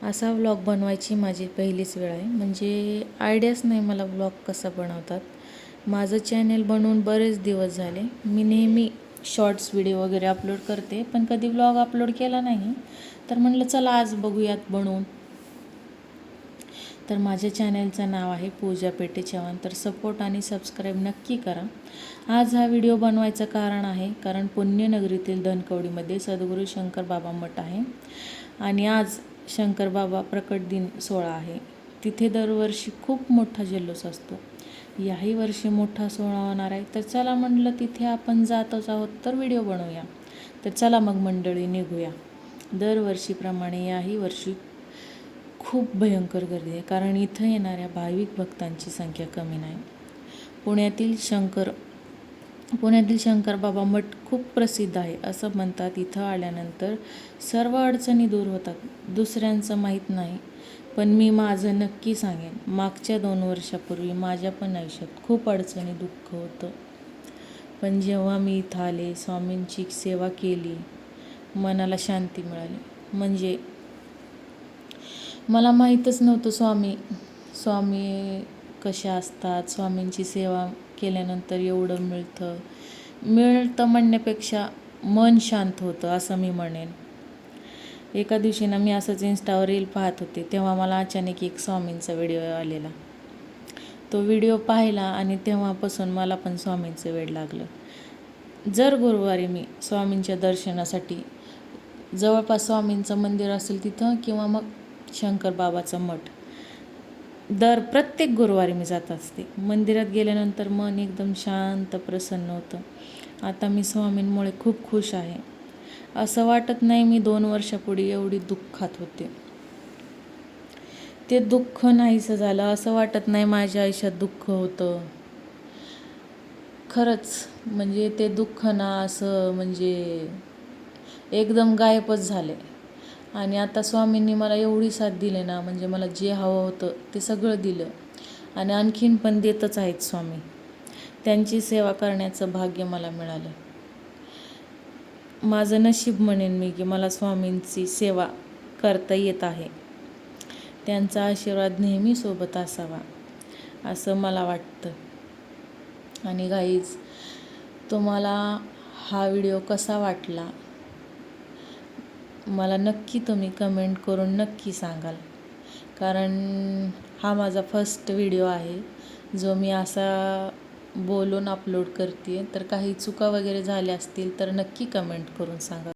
असा व्लॉग बनवायची माझी पहिलीच वेळ आहे. म्हणजे आयडियाच नाही मला व्लॉग कसा बनवतात. माझं चॅनेल बनवून बरेच दिवस झाले. मी नेहमी शॉर्ट्स व्हिडिओ वगैरे अपलोड करते, पण कधी व्लॉग अपलोड केला नाही. तर म्हणलं चला आज बघूयात बनवून. तर माझ्या चॅनेलचं नाव आहे पूजा पेटे चव्हाण. तर सपोर्ट आणि सबस्क्राईब नक्की करा. आज हा व्हिडिओ बनवायचं कारण आहे कारण पुण्यनगरीतील धनकवडीमध्ये सद्गुरू शंकर बाबा मठ आहे आणि आज शंकर बाबा प्रकट दिन सोहळा आहे. तिथे दरवर्षी खूप मोठा जल्लोष असतो. याही वर्षी मोठा सोहळा होणार आहे. तर चला म्हटलं तिथे आपण जातच आहोत तर व्हिडिओ बनवूया. तर चला मग मंडळी निघूया. दरवर्षीप्रमाणे याही वर्षी खूप भयंकर गर्दी आहे कारण इथं येणाऱ्या भाविक भक्तांची संख्या कमी नाही. पुण्यातील शंकर बाबा मठ खूप प्रसिद्ध आहे असं म्हणतात. इथं आल्यानंतर सर्व अडचणी दूर होतात. दुसऱ्यांचं माहीत नाही, पण मी माझं नक्की सांगेन. मागच्या 2 वर्षापूर्वी माझ्या पण आयुष्यात खूप अडचणी दुःख होतं, पण जेव्हा मी इथं आले, स्वामींची सेवा केली, मनाला शांती मिळाली. म्हणजे मला माहीतच नव्हतं स्वामी कशा असतात. स्वामींची सेवा केल्यानंतर एवढं मिळतं म्हणण्यापेक्षा मन शांत होतं असं मी म्हणेन. एका दिवशी ना मी असंच इंस्टावर रील पाहत होते, तेव्हा मला अचानक एक स्वामींचा व्हिडिओ आलेला. तो व्हिडिओ पाहिला आणि तेव्हापासून मला पण स्वामींचं वेड लागलं. जर गुरुवारी मी स्वामींच्या दर्शनासाठी जवळपास स्वामींचं मंदिर असेल तिथं किंवा मग शंकर बाबाचं मठ, प्रत्येक गुरुवारी मी जात असते. मंदिरात गेल्यानंतर मन एकदम शांत प्रसन्न होतं. आता मी स्वामींमुळे खूप खुश आहे. असं वाटत नाही मी 2 वर्षापूर्वी एवढी दुःखात होते. ते दुःख नाहीसं झालं. असं वाटत नाही माझ्या आयुष्यात दुःख होतं. खरंच म्हणजे ते दुःख ना असं म्हणजे एकदम गायबच झाले. आणि आता स्वामींनी मला एवढी साथ दिली ना, म्हणजे मला जे हवं होतं ते सगळं दिलं आणि आणखीन पण देतच आहेत स्वामी. त्यांची सेवा करण्याचं भाग्य मला मिळालं. माझं नशीब म्हणेन मी की मला स्वामींची सेवा करता येत आहे. त्यांचा आशीर्वाद नेहमी सोबत असावा असं मला वाटतं. आणि गाईज, तुम्हाला हा व्हिडिओ कसा वाटला मला नक्की तुम्ही कमेंट करून नक्की सांगाल. कारण हा माझा फर्स्ट व्हिडिओ आहे जो मी असा बोलून अपलोड करते. तर काही चुका वगैरे झाल्या असतील तर नक्की कमेंट करून सांगा.